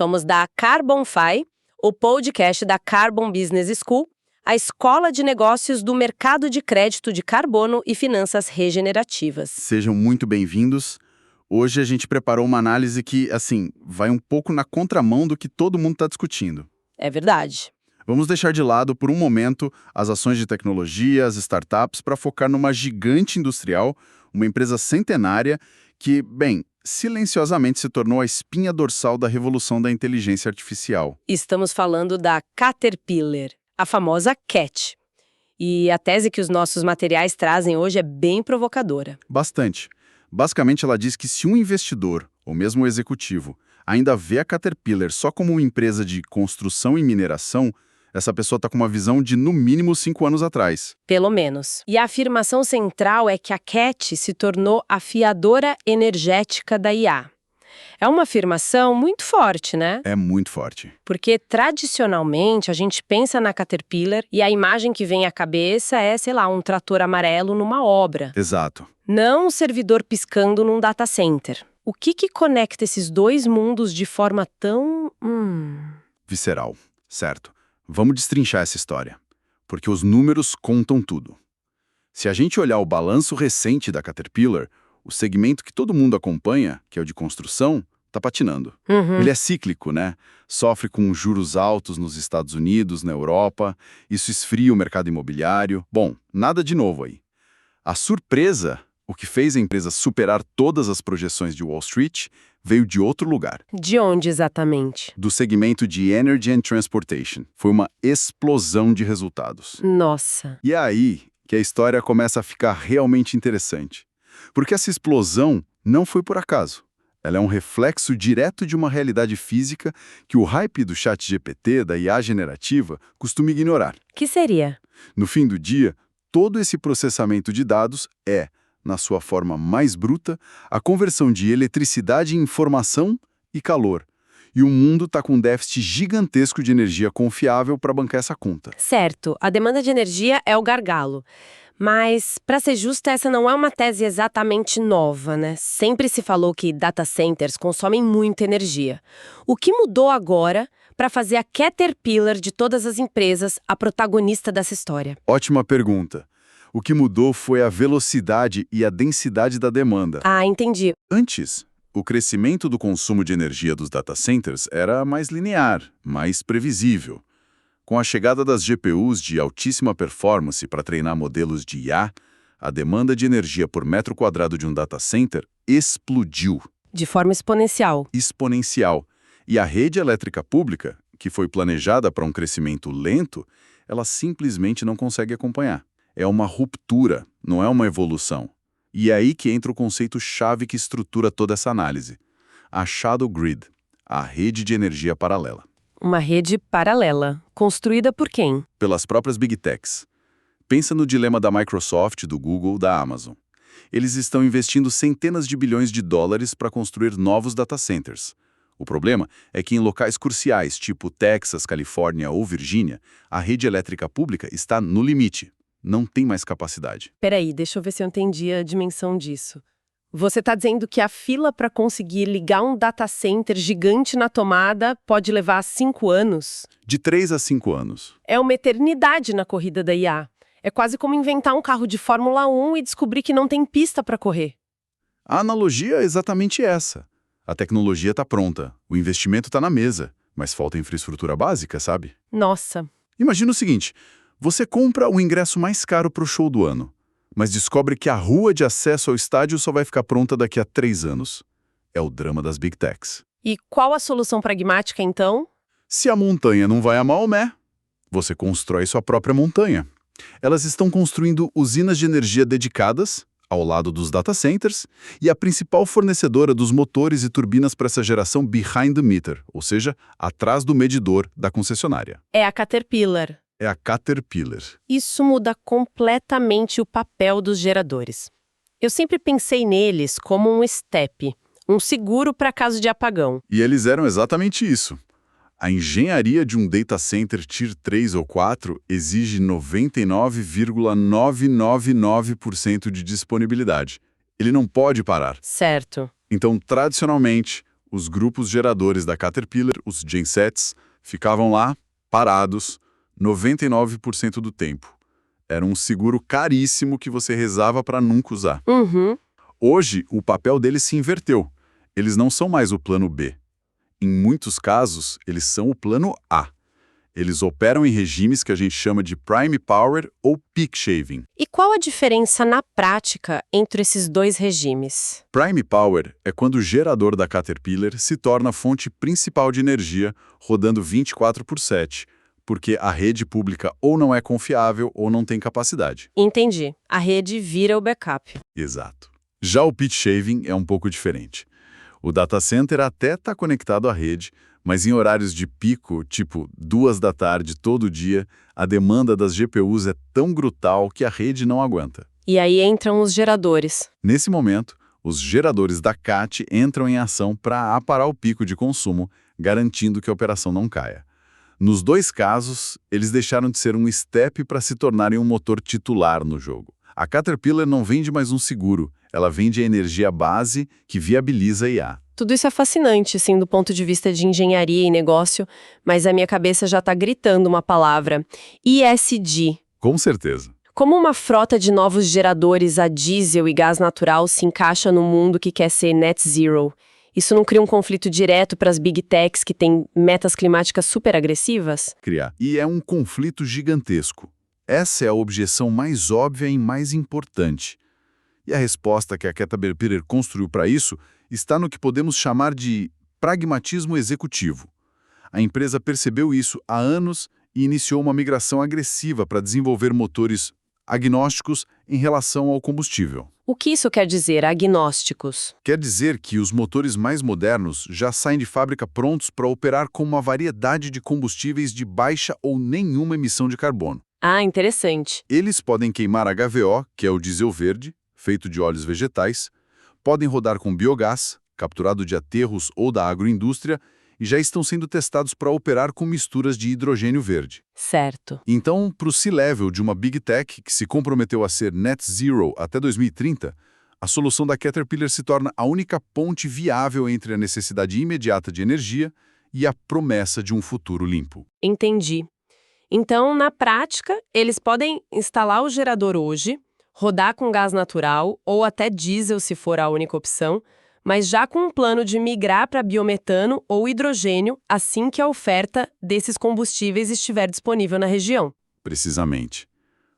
Somos da CarbonFi, o podcast da Carbon Business School, a escola de negócios do mercado de crédito de carbono e finanças regenerativas. Sejam muito bem-vindos. Hoje a gente preparou uma análise que, vai um pouco na contramão do que todo mundo está discutindo. É verdade. Vamos deixar de lado, por um momento, as ações de tecnologia, as startups, para focar numa gigante industrial, uma empresa centenária que, silenciosamente se tornou a espinha dorsal da revolução da inteligência artificial. Estamos falando da Caterpillar, a famosa CAT. E a tese que os nossos materiais trazem hoje é bem provocadora. Bastante. Basicamente, ela diz que se um investidor, ou mesmo um executivo, ainda vê a Caterpillar só como uma empresa de construção e mineração, essa pessoa está com uma visão de, no mínimo, 5 anos atrás. Pelo menos. E a afirmação central é que a CAT se tornou a fiadora energética da IA. É uma afirmação muito forte, né? É muito forte. Porque, tradicionalmente, a gente pensa na Caterpillar e a imagem que vem à cabeça é, um trator amarelo numa obra. Exato. Não um servidor piscando num data center. O que conecta esses dois mundos de forma tão... Visceral, certo. Vamos destrinchar essa história, porque os números contam tudo. Se a gente olhar o balanço recente da Caterpillar, o segmento que todo mundo acompanha, que é o de construção, está patinando. Ele é cíclico, né? Sofre com juros altos nos Estados Unidos, na Europa, isso esfria o mercado imobiliário. Bom, nada de novo aí. A surpresa, o que fez a empresa superar todas as projeções de Wall Street, veio de outro lugar. De onde exatamente? Do segmento de Energy and Transportation. Foi uma explosão de resultados. Nossa. E é aí que a história começa a ficar realmente interessante. Porque essa explosão não foi por acaso. Ela é um reflexo direto de uma realidade física que o hype do ChatGPT, da IA generativa, costuma ignorar. Que seria? No fim do dia, todo esse processamento de dados é, na sua forma mais bruta, a conversão de eletricidade em informação e calor. E o mundo está com um déficit gigantesco de energia confiável para bancar essa conta. Certo, a demanda de energia é o gargalo. Mas, para ser justa, essa não é uma tese exatamente nova, né? Sempre se falou que data centers consomem muita energia. O que mudou agora para fazer a Caterpillar de todas as empresas a protagonista dessa história? Ótima pergunta. O que mudou foi a velocidade e a densidade da demanda. Ah, entendi. Antes, o crescimento do consumo de energia dos data centers era mais linear, mais previsível. Com a chegada das GPUs de altíssima performance para treinar modelos de IA, a demanda de energia por metro quadrado de um data center explodiu. De forma exponencial. Exponencial. E a rede elétrica pública, que foi planejada para um crescimento lento, ela simplesmente não consegue acompanhar. É uma ruptura, não é uma evolução. E é aí que entra o conceito-chave que estrutura toda essa análise. A Shadow Grid, a rede de energia paralela. Uma rede paralela, construída por quem? Pelas próprias Big Techs. Pensa no dilema da Microsoft, do Google, da Amazon. Eles estão investindo centenas de bilhões de dólares para construir novos data centers. O problema é que em locais cruciais, tipo Texas, Califórnia ou Virgínia, a rede elétrica pública está no limite. Não tem mais capacidade. Peraí, deixa eu ver se eu entendi a dimensão disso. Você está dizendo que a fila para conseguir ligar um data center gigante na tomada pode levar 5 anos? De 3 a 5 anos. É uma eternidade na corrida da IA. É quase como inventar um carro de Fórmula 1 e descobrir que não tem pista para correr. A analogia é exatamente essa. A tecnologia está pronta, o investimento está na mesa, mas falta infraestrutura básica, sabe? Nossa. Imagina o seguinte, você compra o ingresso mais caro para o show do ano, mas descobre que a rua de acesso ao estádio só vai ficar pronta daqui a 3 anos. É o drama das Big Techs. E qual a solução pragmática, então? Se a montanha não vai a Maomé, você constrói sua própria montanha. Elas estão construindo usinas de energia dedicadas, ao lado dos data centers, e a principal fornecedora dos motores e turbinas para essa geração behind the meter, ou seja, atrás do medidor da concessionária. É a Caterpillar. É a Caterpillar. Isso muda completamente o papel dos geradores. Eu sempre pensei neles como um STEP, um seguro para caso de apagão. E eles eram exatamente isso. A engenharia de um data center Tier 3 ou 4 exige 99,999% de disponibilidade. Ele não pode parar. Certo. Então, tradicionalmente, Os grupos geradores da Caterpillar, os gensets, ficavam lá, parados, 99% do tempo. Era um seguro caríssimo que você rezava para nunca usar. Uhum. Hoje, o papel deles se inverteu. Eles não são mais o plano B. Em muitos casos, eles são o plano A. Eles operam em regimes que a gente chama de Prime Power ou Peak Shaving. E qual a diferença na prática entre esses dois regimes? Prime Power é quando o gerador da Caterpillar se torna a fonte principal de energia, rodando 24/7, porque a rede pública ou não é confiável ou não tem capacidade. Entendi. A rede vira o backup. Exato. Já o Peak Shaving é um pouco diferente. O data center até está conectado à rede, mas em horários de pico, tipo 2 da tarde todo dia, a demanda das GPUs é tão brutal que a rede não aguenta. E aí entram os geradores. Nesse momento, os geradores da CAT entram em ação para aparar o pico de consumo, garantindo que a operação não caia. Nos dois casos, eles deixaram de ser um step para se tornarem um motor titular no jogo. A Caterpillar não vende mais um seguro, ela vende a energia base que viabiliza a IA. Tudo isso é fascinante, sim, do ponto de vista de engenharia e negócio, mas a minha cabeça já está gritando uma palavra. ESG. Com certeza. Como uma frota de novos geradores a diesel e gás natural se encaixa no mundo que quer ser net zero? Isso não cria um conflito direto para as big techs que têm metas climáticas super agressivas? Criar. E é um conflito gigantesco. Essa é a objeção mais óbvia e mais importante. E a resposta que a Caterpillar construiu para isso está no que podemos chamar de pragmatismo executivo. A empresa percebeu isso há anos e iniciou uma migração agressiva para desenvolver motores agnósticos em relação ao combustível. O que isso quer dizer, agnósticos? Quer dizer que os motores mais modernos já saem de fábrica prontos para operar com uma variedade de combustíveis de baixa ou nenhuma emissão de carbono. Ah, interessante. Eles podem queimar HVO, que é o diesel verde, feito de óleos vegetais, podem rodar com biogás, capturado de aterros ou da agroindústria, e já estão sendo testados para operar com misturas de hidrogênio verde. Certo. Então, para o C-Level de uma Big Tech que se comprometeu a ser net zero até 2030, a solução da Caterpillar se torna a única ponte viável entre a necessidade imediata de energia e a promessa de um futuro limpo. Entendi. Então, na prática, eles podem instalar o gerador hoje, rodar com gás natural ou até diesel se for a única opção, mas já com um plano de migrar para biometano ou hidrogênio assim que a oferta desses combustíveis estiver disponível na região. Precisamente.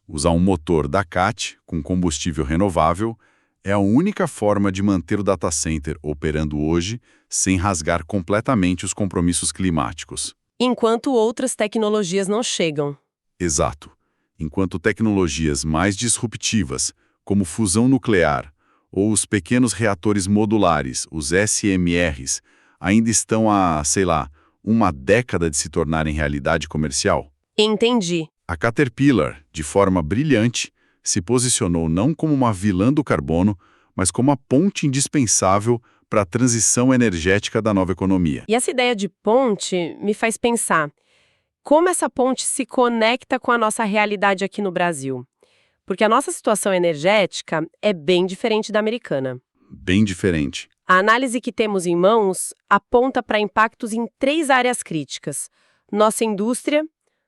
Usar um motor da CAT com combustível renovável é a única forma de manter o data center operando hoje sem rasgar completamente os compromissos climáticos. Enquanto outras tecnologias não chegam. Exato. Enquanto tecnologias mais disruptivas, como fusão nuclear ou os pequenos reatores modulares, os SMRs, ainda estão há, sei lá, uma década de se tornarem realidade comercial. Entendi. A Caterpillar, de forma brilhante, se posicionou não como uma vilã do carbono, mas como a ponte indispensável para a transição energética da nova economia. E essa ideia de ponte me faz pensar como essa ponte se conecta com a nossa realidade aqui no Brasil. Porque a nossa situação energética é bem diferente da americana. Bem diferente. A análise que temos em mãos aponta para impactos em 3 áreas críticas: nossa indústria,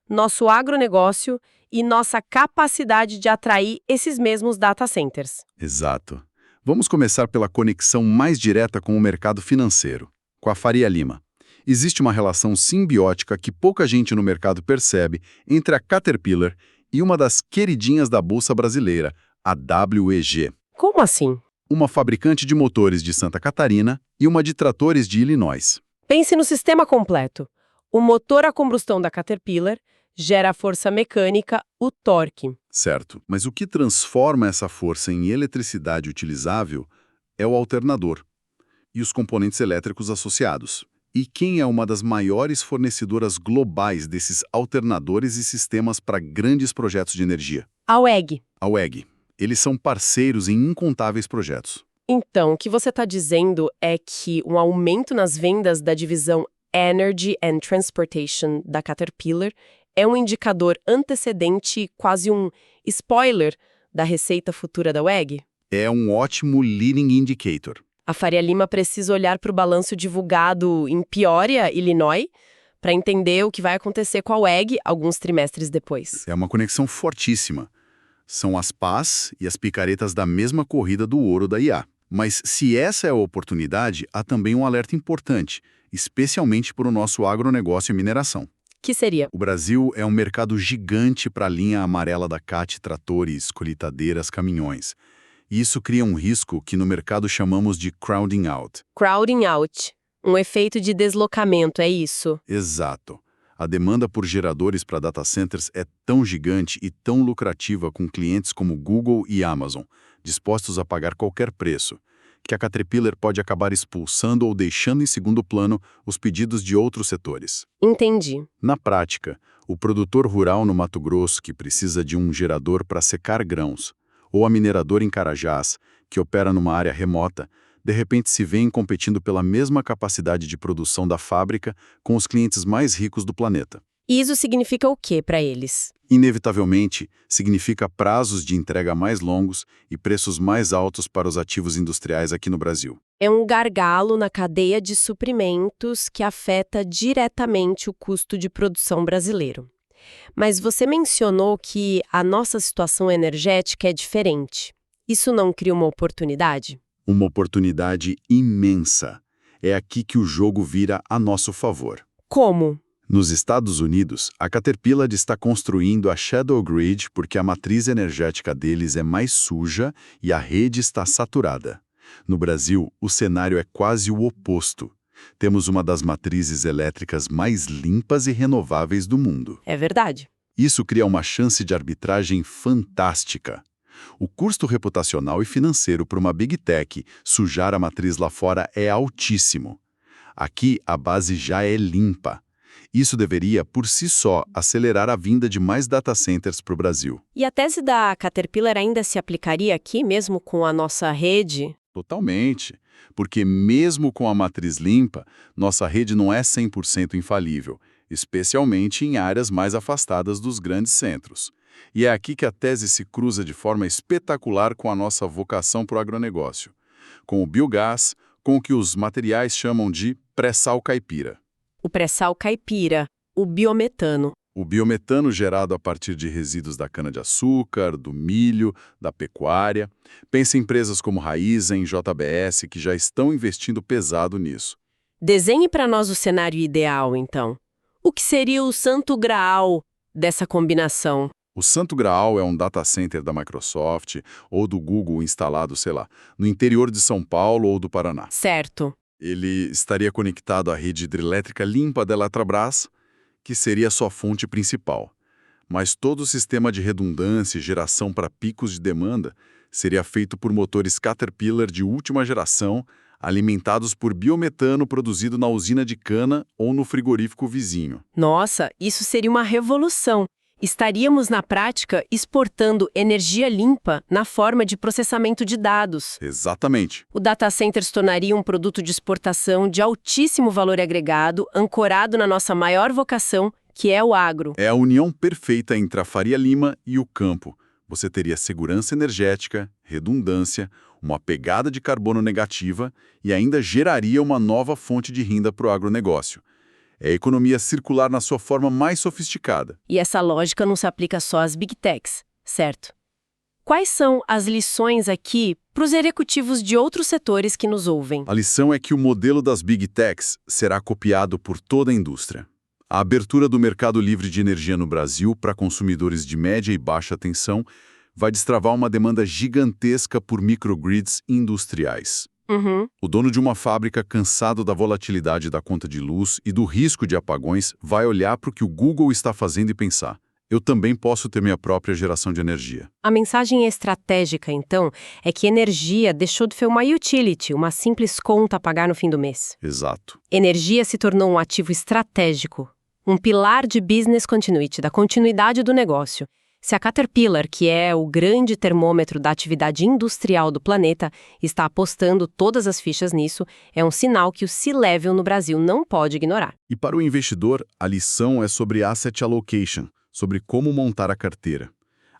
nosso agronegócio e nossa capacidade de atrair esses mesmos data centers. Exato. Vamos começar pela conexão mais direta com o mercado financeiro, com a Faria Lima. Existe uma relação simbiótica que pouca gente no mercado percebe entre a Caterpillar e uma das queridinhas da Bolsa Brasileira, a WEG. Como assim? Uma fabricante de motores de Santa Catarina e uma de tratores de Illinois. Pense no sistema completo. O motor a combustão da Caterpillar gera a força mecânica, o torque. Certo, mas o que transforma essa força em eletricidade utilizável é o alternador e os componentes elétricos associados. E quem é uma das maiores fornecedoras globais desses alternadores e sistemas para grandes projetos de energia? A WEG. A WEG. Eles são parceiros em incontáveis projetos. Então, o que você está dizendo é que um aumento nas vendas da divisão Energy and Transportation da Caterpillar é um indicador antecedente, quase um spoiler da receita futura da WEG? É um ótimo leading indicator. A Faria Lima precisa olhar para o balanço divulgado em Peoria, Illinois, para entender o que vai acontecer com a WEG alguns trimestres depois. É uma conexão fortíssima. São as pás e as picaretas da mesma corrida do ouro da IA. Mas se essa é a oportunidade, há também um alerta importante, especialmente para o nosso agronegócio e mineração. Que seria? O Brasil é um mercado gigante para a linha amarela da CAT, tratores, colheitadeiras, caminhões. E isso cria um risco que no mercado chamamos de crowding out. Crowding out. Um efeito de deslocamento, é isso? Exato. A demanda por geradores para data centers é tão gigante e tão lucrativa com clientes como Google e Amazon, dispostos a pagar qualquer preço, que a Caterpillar pode acabar expulsando ou deixando em segundo plano os pedidos de outros setores. Entendi. Na prática, o produtor rural no Mato Grosso que precisa de um gerador para secar grãos, ou a mineradora em Carajás, que opera numa área remota, de repente se vêem competindo pela mesma capacidade de produção da fábrica com os clientes mais ricos do planeta. E isso significa o quê para eles? Inevitavelmente, significa prazos de entrega mais longos e preços mais altos para os ativos industriais aqui no Brasil. É um gargalo na cadeia de suprimentos que afeta diretamente o custo de produção brasileiro. Mas você mencionou que a nossa situação energética é diferente. Isso não cria uma oportunidade? Uma oportunidade imensa. É aqui que o jogo vira a nosso favor. Como? Nos Estados Unidos, a Caterpillar está construindo a Shadow Grid porque a matriz energética deles é mais suja e a rede está saturada. No Brasil, o cenário é quase o oposto. Temos uma das matrizes elétricas mais limpas e renováveis do mundo. É verdade. Isso cria uma chance de arbitragem fantástica. O custo reputacional e financeiro para uma Big Tech sujar a matriz lá fora é altíssimo. Aqui, a base já é limpa. Isso deveria, por si só, acelerar a vinda de mais data centers para o Brasil. E a tese da Caterpillar ainda se aplicaria aqui, mesmo com a nossa rede? Totalmente. Porque mesmo com a matriz limpa, nossa rede não é 100% infalível, especialmente em áreas mais afastadas dos grandes centros. E é aqui que a tese se cruza de forma espetacular com a nossa vocação para o agronegócio, com o biogás, com o que os materiais chamam de pré-sal caipira. O pré-sal caipira, o biometano. O biometano gerado a partir de resíduos da cana-de-açúcar, do milho, da pecuária. Pense em empresas como Raízen, JBS, que já estão investindo pesado nisso. Desenhe para nós o cenário ideal, então. O que seria o santo graal dessa combinação? O Santo Graal é um data center da Microsoft ou do Google instalado, sei lá, no interior de São Paulo ou do Paraná. Certo. Ele estaria conectado à rede hidrelétrica limpa da Eletrobras, que seria sua fonte principal. Mas todo o sistema de redundância e geração para picos de demanda seria feito por motores Caterpillar de última geração, alimentados por biometano produzido na usina de cana ou no frigorífico vizinho. Nossa, isso seria uma revolução. Estaríamos, na prática, exportando energia limpa na forma de processamento de dados. Exatamente. O data center se tornaria um produto de exportação de altíssimo valor agregado, ancorado na nossa maior vocação, que é o agro. É a união perfeita entre a Faria Lima e o campo. Você teria segurança energética, redundância, uma pegada de carbono negativa e ainda geraria uma nova fonte de renda para o agronegócio. É a economia circular na sua forma mais sofisticada. E essa lógica não se aplica só às Big Techs, certo? Quais são as lições aqui para os executivos de outros setores que nos ouvem? A lição é que o modelo das Big Techs será copiado por toda a indústria. A abertura do mercado livre de energia no Brasil para consumidores de média e baixa tensão vai destravar uma demanda gigantesca por microgrids industriais. O dono de uma fábrica cansado da volatilidade da conta de luz e do risco de apagões vai olhar para o que o Google está fazendo e pensar: eu também posso ter minha própria geração de energia. A mensagem estratégica, então, é que energia deixou de ser uma utility, uma simples conta a pagar no fim do mês. Exato. Energia se tornou um ativo estratégico, um pilar de business continuity, da continuidade do negócio. Se a Caterpillar, que é o grande termômetro da atividade industrial do planeta, está apostando todas as fichas nisso, é um sinal que o C-Level no Brasil não pode ignorar. E para o investidor, a lição é sobre asset allocation, sobre como montar a carteira.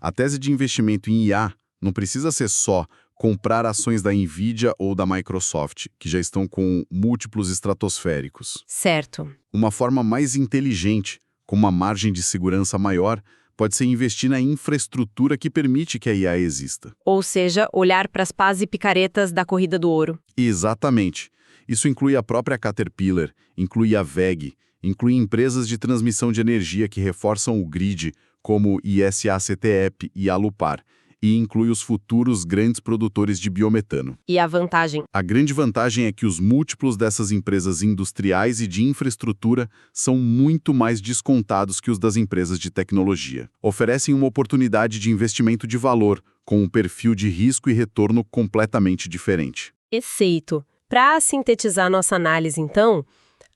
A tese de investimento em IA não precisa ser só comprar ações da Nvidia ou da Microsoft, que já estão com múltiplos estratosféricos. Certo. Uma forma mais inteligente, com uma margem de segurança maior, pode ser investir na infraestrutura que permite que a IA exista. Ou seja, olhar para as pás e picaretas da corrida do ouro. Exatamente. Isso inclui a própria Caterpillar, inclui a WEG, inclui empresas de transmissão de energia que reforçam o grid, como ISA-CTEP e Alupar, e inclui os futuros grandes produtores de biometano. E a vantagem? A grande vantagem é que os múltiplos dessas empresas industriais e de infraestrutura são muito mais descontados que os das empresas de tecnologia. Oferecem uma oportunidade de investimento de valor, com um perfil de risco e retorno completamente diferente. Perfeito. Para sintetizar nossa análise, então,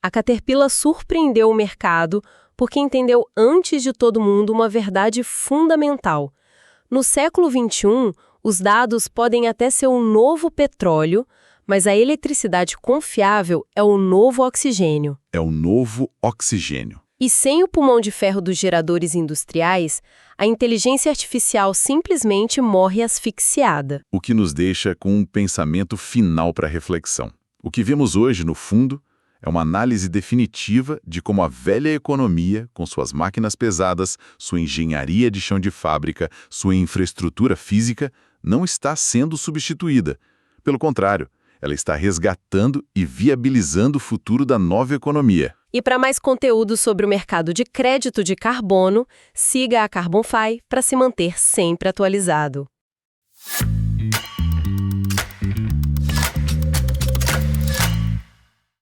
a Caterpillar surpreendeu o mercado porque entendeu antes de todo mundo uma verdade fundamental. No século XXI, os dados podem até ser um novo petróleo, mas a eletricidade confiável é o novo oxigênio. É o novo oxigênio. E sem o pulmão de ferro dos geradores industriais, a inteligência artificial simplesmente morre asfixiada. O que nos deixa com um pensamento final para reflexão. O que vemos hoje, no fundo, é uma análise definitiva de como a velha economia, com suas máquinas pesadas, sua engenharia de chão de fábrica, sua infraestrutura física, não está sendo substituída. Pelo contrário, ela está resgatando e viabilizando o futuro da nova economia. E para mais conteúdo sobre o mercado de crédito de carbono, siga a Carbonfy para se manter sempre atualizado.